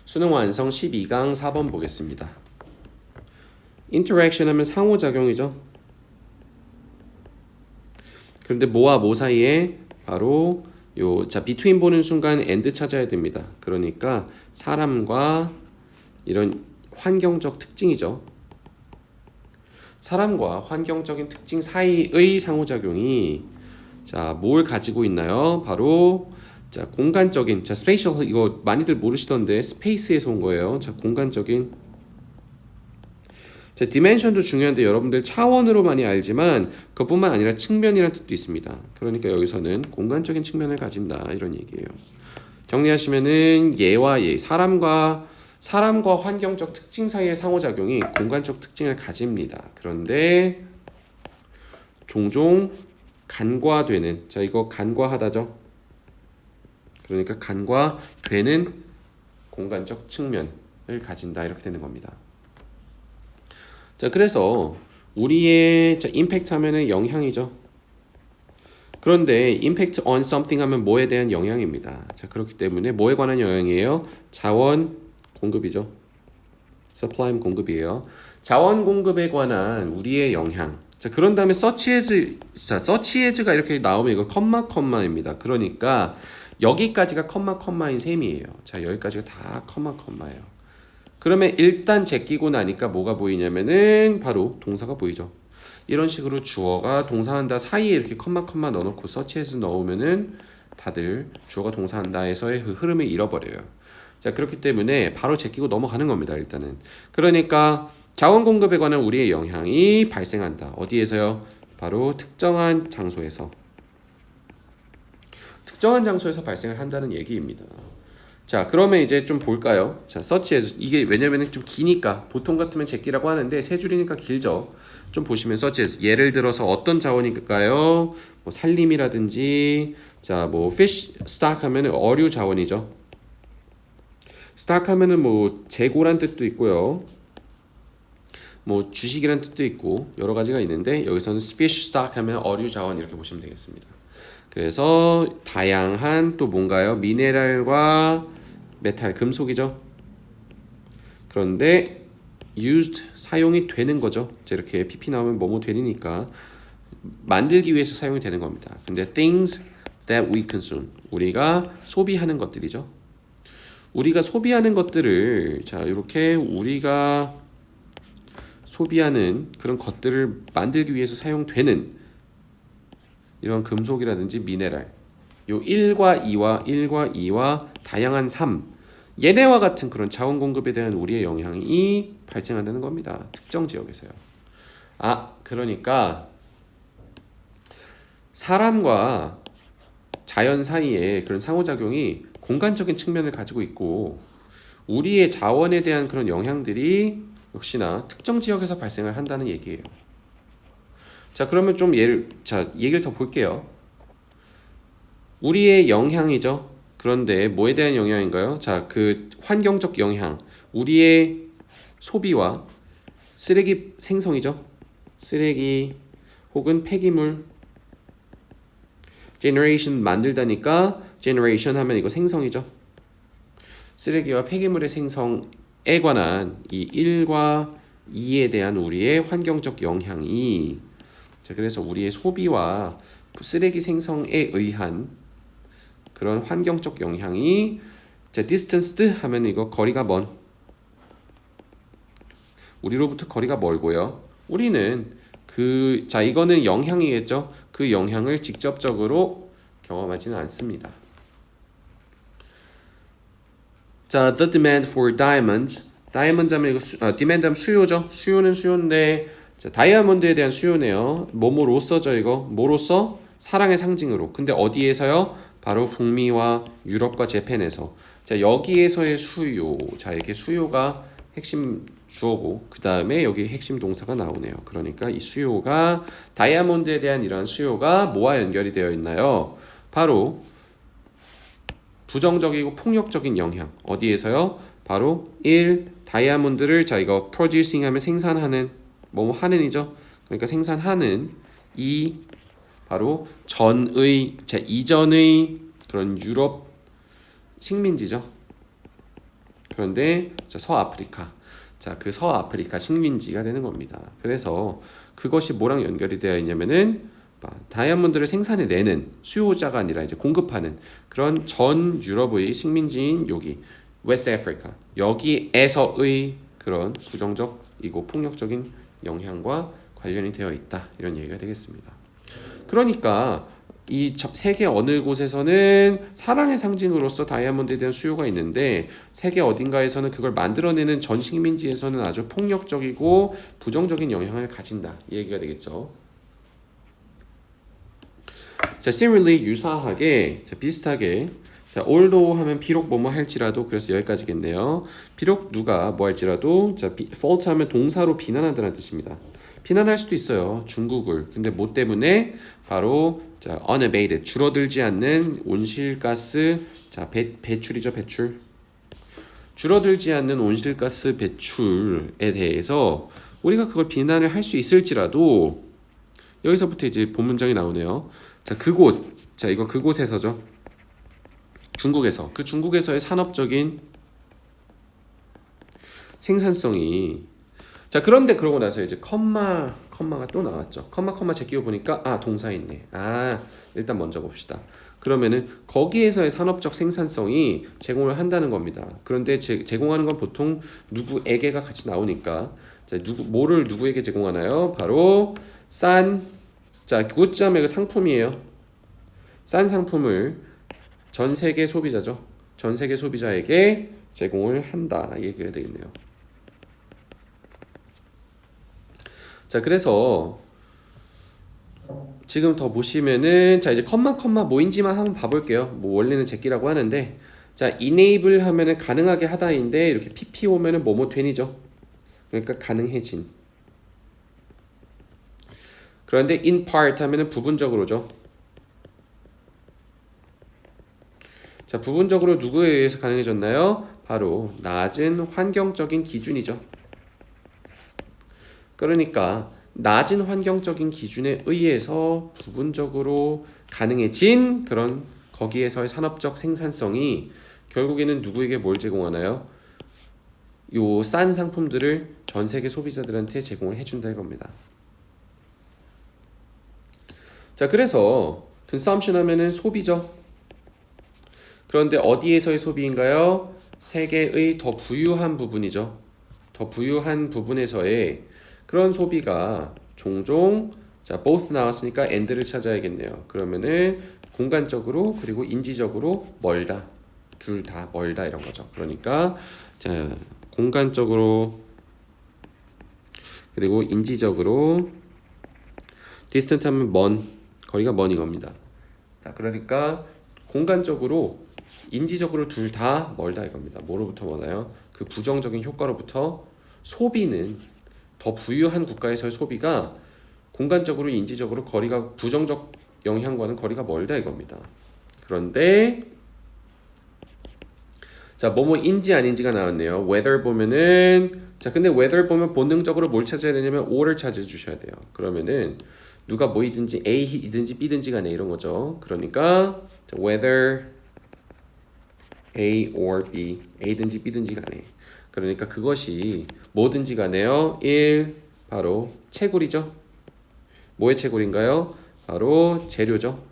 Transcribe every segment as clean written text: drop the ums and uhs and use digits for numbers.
수능 완성 12강 4번 보겠습니다. interaction 하면 상호작용이죠. 그런데 뭐와 뭐 사이에 바로 자 between 보는 순간 and 찾아야 됩니다. 그러니까 사람과 이런 환경적 특징이죠. 사람과 환경적인 특징 사이의 상호작용이 자 뭘 가지고 있나요? 바로 자 공간적인 자 스페이셜 이거 많이들 모르시던데 스페이스에서 온 거예요. 자 공간적인 자 디멘션도 중요한데 여러분들 차원으로 많이 알지만 그것뿐만 아니라 측면이라는 뜻도 있습니다. 그러니까 여기서는 공간적인 측면을 가진다 이런 얘기예요. 정리하시면은 얘와 얘 사람과 환경적 특징 사이의 상호작용이 공간적 특징을 가집니다. 그런데 종종 간과되는 자 이거 간과하다죠. 그러니까 간과되는 공간적 측면을 가진다 이렇게 되는 겁니다. 자 그래서 우리의 자 임팩트 하면은 영향이죠. 그런데 impact on something 하면 뭐에 대한 영향입니다. 자 그렇기 때문에 뭐에 관한 영향이에요? 자원 공급이죠. supply 공급이에요. 자원 공급에 관한 우리의 영향. 자 그런 다음에 search as가 이렇게 나오면 이거 컴마입니다. 그러니까 여기까지가 컴마인 셈이에요. 자 여기까지가 다 컴마예요. 그러면 일단 제끼고 나니까 뭐가 보이냐면은 바로 동사가 보이죠. 이런 식으로 주어가 동사한다 사이에 이렇게 컴마 넣어놓고 search as 넣으면은 다들 주어가 동사한다에서의 그 흐름을 잃어버려요. 자 그렇기 때문에 바로 제끼고 넘어가는 겁니다. 일단은 그러니까 자원 공급에 관한 우리의 영향이 발생한다. 어디에서요? 바로 특정한 장소에서 발생을 한다는 얘기입니다. 자 그러면 이제 좀 볼까요? 자 search as 이게 왜냐면은 좀 기니까 보통 같으면 제끼라고 하는데 세 줄이니까 길죠. 좀 보시면 search as 예를 들어서 어떤 자원일까요? 뭐 산림이라든지 자 뭐 fish stock 하면은 어류 자원이죠. stock 하면은 뭐 재고란 뜻도 있고요. 뭐 주식이란 뜻도 있고 여러 가지가 있는데 여기서는 fish stock 하면 어류 자원 이렇게 보시면 되겠습니다. 그래서 다양한 또 뭔가요? 미네랄과 메탈, 금속이죠. 그런데 used, 사용이 되는 거죠. 이렇게 pp 나오면 뭐뭐 되니까 만들기 위해서 사용이 되는 겁니다. 근데 things that we consume, 우리가 소비하는 것들이죠. 우리가 소비하는 것들을 자 이렇게 우리가 소비하는 그런 것들을 만들기 위해서 사용되는 이런 금속이라든지 미네랄 요 1과 2와 다양한 3 얘네와 같은 그런 자원 공급에 대한 우리의 영향이 발생한다는 겁니다. 특정 지역에서요. 그러니까 사람과 자연 사이에 그런 상호작용이 공간적인 측면을 가지고 있고 우리의 자원에 대한 그런 영향들이 역시나 특정 지역에서 발생을 한다는 얘기예요. 자 그러면 좀 얘기를 더 볼게요. 우리의 영향이죠. 그런데 뭐에 대한 영향인가요? 자 그 환경적 영향 우리의 소비와 쓰레기 생성이죠. 쓰레기 혹은 폐기물 generation 만들다니까 generation 하면 이거 생성이죠. 쓰레기와 폐기물의 생성에 관한 이 1과 2에 대한 우리의 환경적 영향이 자 그래서 우리의 소비와 쓰레기 생성에 의한 그런 환경적 영향이 자 distanced 하면 이거 거리가 먼 우리로부터 거리가 멀고요. 우리는 자 이거는 영향이겠죠. 그 영향을 직접적으로 경험하지는 않습니다. 자 the demand for diamonds 하면 이거 demand 하면 수요죠. 수요는 수요인데 자 다이아몬드에 대한 수요네요. 뭐로써죠 이거? 뭐로써? 사랑의 상징으로. 근데 어디에서요? 바로 북미와 유럽과 재팬에서. 자 여기에서의 수요. 자 이게 수요가 핵심 주어고 그 다음에 여기 핵심 동사가 나오네요. 그러니까 이 수요가 다이아몬드에 대한 이러한 수요가 뭐와 연결이 되어 있나요? 바로 부정적이고 폭력적인 영향. 어디에서요? 바로 1. 다이아몬드를 자 이거 producing 하면 생산하는 뭐뭐 하는이죠. 그러니까 생산하는 2. 바로 이전의 그런 유럽 식민지죠. 그런데 자, 서아프리카. 자, 그 서아프리카 식민지가 되는 겁니다. 그래서 그것이 뭐랑 연결이 되어 있냐면은 다이아몬드를 생산해내는 수요자가 아니라 이제 공급하는 그런 전 유럽의 식민지인 여기 웨스트 아프리카 여기에서의 그런 부정적이고 폭력적인 영향과 관련이 되어 있다 이런 얘기가 되겠습니다. 그러니까 이 세계 어느 곳에서는 사랑의 상징으로서 다이아몬드에 대한 수요가 있는데 세계 어딘가에서는 그걸 만들어내는 전 식민지에서는 아주 폭력적이고 부정적인 영향을 가진다 이 얘기가 되겠죠. 자, similarly 유사하게 자, 비슷하게 자, although 하면 비록 뭐뭐 할지라도 그래서 여기까지겠네요. 비록 누가 뭐 할지라도 자, fault 하면 동사로 비난한다는 뜻입니다. 비난할 수도 있어요. 중국을. 근데 뭐 때문에 바로 자, unabated 줄어들지 않는 온실가스 자, 배출이죠, 배출. 줄어들지 않는 온실가스 배출에 대해서 우리가 그걸 비난을 할 수 있을지라도 여기서부터 이제 본 문장이 나오네요. 자, 그곳. 자, 이거 그곳에서죠. 중국에서. 그 중국에서의 산업적인 생산성이 자, 그런데 그러고 나서 이제 컴마가 또 나왔죠. 컴마 제끼고 보니까 동사 있네. 일단 먼저 봅시다. 그러면은 거기에서의 산업적 생산성이 제공을 한다는 겁니다. 그런데 제공하는 건 보통 누구에게가 같이 나오니까 자, 뭐를 누구에게 제공하나요? 바로 자, 굿즈함의 그 상품이에요. 싼 상품을 전 세계 소비자죠. 전 세계 소비자에게 제공을 한다. 이 얘기가 되겠네요. 자, 그래서 지금 더 보시면은 자, 이제 컴마 뭐인지만 한번 봐볼게요. 뭐 원래는 제끼라고 하는데 자, enable 하면은 가능하게 하다인데 이렇게 pp 오면은 뭐뭐 된이죠. 그러니까 가능해진. 그런데 in part 하면은 부분적으로죠. 자, 부분적으로 누구에 의해서 가능해졌나요? 바로 낮은 환경적인 기준이죠. 그러니까 낮은 환경적인 기준에 의해서 부분적으로 가능해진 그런 거기에서의 산업적 생산성이 결국에는 누구에게 뭘 제공하나요? 요 싼 상품들을 전 세계 소비자들한테 제공을 해준다 이겁니다. 자, 그래서 consumption 하면은 소비죠. 그런데 어디에서의 소비인가요? 세계의 더 부유한 부분이죠. 더 부유한 부분에서의 그런 소비가 종종 자, both 나왔으니까 and를 찾아야겠네요. 그러면은 공간적으로 그리고 인지적으로 멀다. 둘 다 멀다 이런 거죠. 그러니까 자, 공간적으로 그리고 인지적으로 distant 하면 먼, 거리가 먼 이겁니다. 자, 그러니까 공간적으로 인지적으로 둘 다 멀다 이겁니다. 뭐로부터 멀어요? 그 부정적인 효과로부터 소비는 더 부유한 국가에서의 소비가 공간적으로 인지적으로 거리가 부정적 영향과는 거리가 멀다 이겁니다. 그런데 자, 뭐뭐인지 아닌지가 나왔네요. whether 보면은 자, 근데 whether 보면 본능적으로 뭘 찾아야 되냐면 O를 찾아 주셔야 돼요. 그러면은 누가 뭐이든지 A이든지 B든지 간에 이런 거죠. 그러니까 자, whether A or B A든지 B든지 간에 그러니까 그것이 뭐든지 간에요. 1. 바로 채굴이죠. 뭐의 채굴인가요? 바로 재료죠.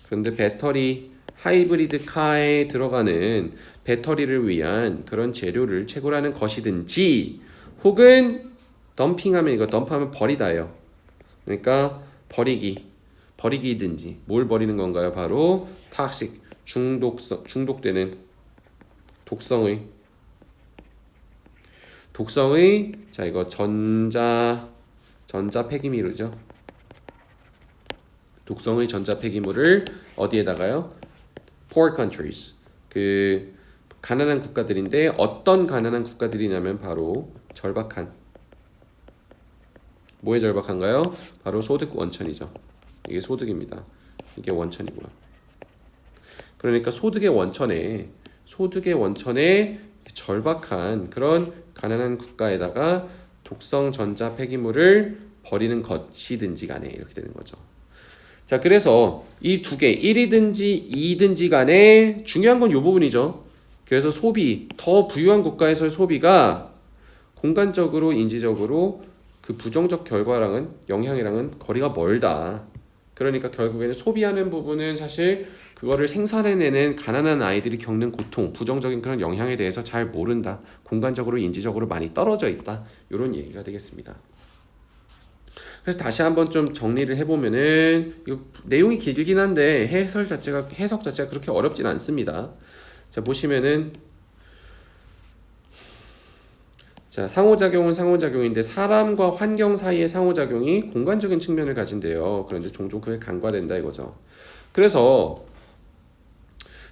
그런데 배터리 하이브리드 카에 들어가는 배터리를 위한 그런 재료를 채굴하는 것이든지 혹은 덤핑하면 이거 덤프하면 버리다예요. 그러니까 버리기든지 뭘 버리는 건가요? 바로 toxic 중독되는 독성의 자, 이거 전자 폐기물이죠. 독성의 전자 폐기물을 어디에다가요? Poor countries. 그 가난한 국가들인데 어떤 가난한 국가들이냐면 바로 절박한. 뭐에 절박한가요? 바로 소득 원천이죠. 이게 소득입니다. 이게 원천이고요. 그러니까 소득의 원천에 절박한 그런 가난한 국가에다가 독성 전자 폐기물을 버리는 것이든지 간에 이렇게 되는 거죠. 자, 그래서 이 두 개 1이든지 2이든지 간에 중요한 건 이 부분이죠. 그래서 소비, 더 부유한 국가에서의 소비가 공간적으로 인지적으로 그 부정적 결과랑은 영향이랑은 거리가 멀다. 그러니까 결국에는 소비하는 부분은 사실 그거를 생산해내는 가난한 아이들이 겪는 고통, 부정적인 그런 영향에 대해서 잘 모른다. 공간적으로 인지적으로 많이 떨어져 있다. 이런 얘기가 되겠습니다. 그래서 다시 한번 좀 정리를 해보면은 이거 내용이 길긴 한데 해석 자체가 그렇게 어렵진 않습니다. 자, 보시면은 자, 상호작용은 상호작용인데 사람과 환경 사이의 상호작용이 공간적인 측면을 가진대요. 그런데 종종 그게 간과된다 이거죠. 그래서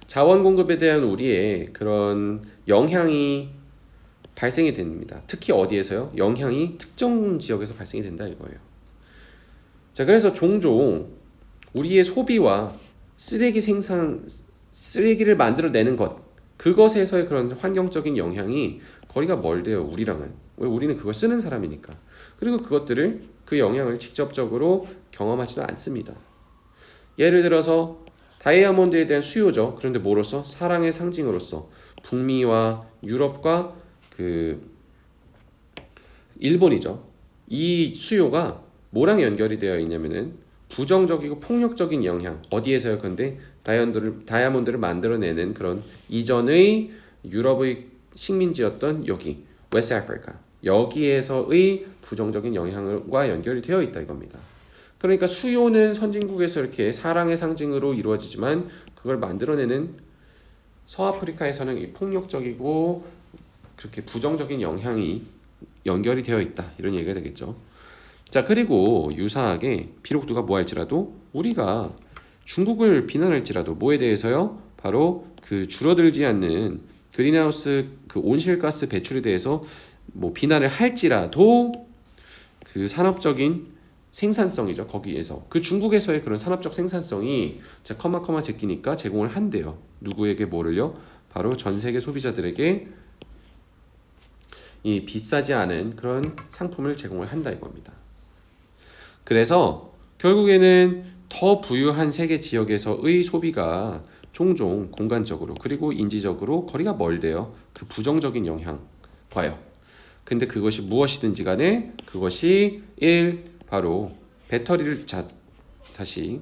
자원 공급에 대한 우리의 그런 영향이 발생이 됩니다. 특히 어디에서요? 영향이 특정 지역에서 발생이 된다 이거예요. 자, 그래서 종종 우리의 소비와 쓰레기를 만들어내는 그것에서의 그런 환경적인 영향이 거리가 멀대요. 우리랑은. 왜? 우리는 그걸 쓰는 사람이니까. 그리고 그 영향을 직접적으로 경험하지도 않습니다. 예를 들어서 다이아몬드에 대한 수요죠. 그런데 뭐로서? 사랑의 상징으로서 북미와 유럽과 일본이죠. 이 수요가 뭐랑 연결이 되어 있냐면은 부정적이고 폭력적인 영향. 어디에서요? 근데 다이아몬드를 만들어내는 그런 이전의 유럽의 식민지였던 여기 웨스트 아프리카 여기에서의 부정적인 영향과 연결이 되어 있다 이겁니다. 그러니까 수요는 선진국에서 이렇게 사랑의 상징으로 이루어지지만 그걸 만들어내는 서아프리카에서는 이 폭력적이고 그렇게 부정적인 영향이 연결이 되어 있다 이런 얘기가 되겠죠. 자, 그리고 유사하게 비록 누가 뭐 할지라도 우리가 중국을 비난할지라도 뭐에 대해서요? 바로 그 줄어들지 않는 그린하우스 그 온실가스 배출에 대해서 뭐 비난을 할지라도 그 산업적인 생산성이죠. 거기에서 그 중국에서의 그런 산업적 생산성이 자 커마 제끼니까 제공을 한대요. 누구에게 뭐를요? 바로 전 세계 소비자들에게 이 비싸지 않은 그런 상품을 제공을 한다 이겁니다. 그래서 결국에는 더 부유한 세계 지역에서의 소비가 종종 공간적으로 그리고 인지적으로 거리가 멀대요. 그 부정적인 영향과요. 근데 그것이 무엇이든지 간에 그것이 바로 배터리를 다시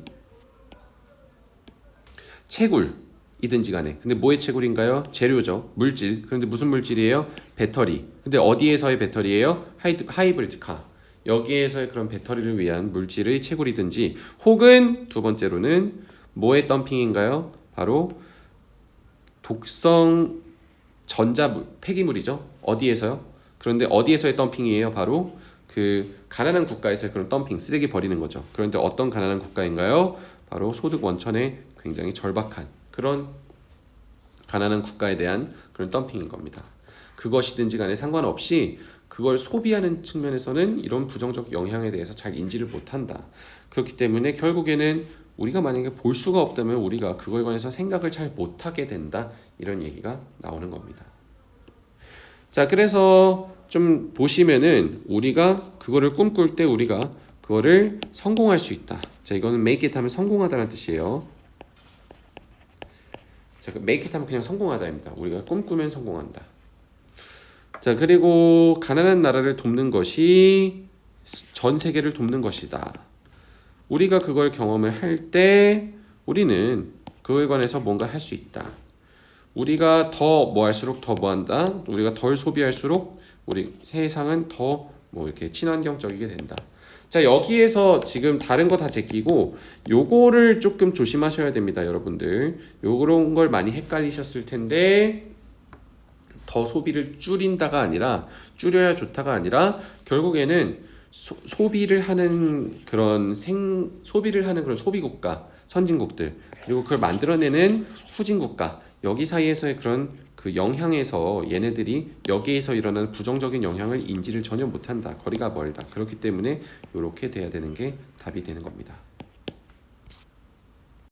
채굴이든지 간에 근데 뭐의 채굴인가요? 재료죠. 물질. 그런데 무슨 물질이에요? 배터리. 근데 어디에서의 배터리예요? 하이브리드 카. 여기에서의 그런 배터리를 위한 물질의 채굴이든지 혹은 두 번째로는 뭐의 덤핑인가요? 바로 독성 폐기물이죠. 어디에서요? 그런데 어디에서의 덤핑이에요? 바로 그 가난한 국가에서의 그런 덤핑, 쓰레기 버리는 거죠. 그런데 어떤 가난한 국가인가요? 바로 소득 원천에 굉장히 절박한 그런 가난한 국가에 대한 그런 덤핑인 겁니다. 그것이든지 간에 상관없이 그걸 소비하는 측면에서는 이런 부정적 영향에 대해서 잘 인지를 못한다. 그렇기 때문에 결국에는 우리가 만약에 볼 수가 없다면 우리가 그거에 관해서 생각을 잘 못하게 된다. 이런 얘기가 나오는 겁니다. 자, 그래서 좀 보시면은 우리가 그거를 꿈꿀 때 우리가 그거를 성공할 수 있다. 자, 이거는 make it 하면 성공하다는 뜻이에요. 자, make it 하면 그냥 성공하다입니다. 우리가 꿈꾸면 성공한다. 자, 그리고 가난한 나라를 돕는 것이 전 세계를 돕는 것이다. 우리가 그걸 경험을 할 때 우리는 그거에 관해서 뭔가 할 수 있다. 우리가 더 뭐 할수록 더 뭐 한다. 우리가 덜 소비할수록 우리 세상은 더 뭐 이렇게 친환경적이게 된다. 자, 여기에서 지금 다른 거 다 제끼고 요거를 조금 조심하셔야 됩니다, 여러분들. 요런 걸 많이 헷갈리셨을 텐데 더 소비를 줄인다가 아니라 줄여야 좋다가 아니라 결국에는 소비를 하는 그런 소비국가, 선진국들 그리고 그걸 만들어내는 후진국가 여기 사이에서의 그런 그 영향에서 얘네들이 여기에서 일어나는 부정적인 영향을 인지를 전혀 못한다. 거리가 멀다. 그렇기 때문에 이렇게 돼야 되는 게 답이 되는 겁니다.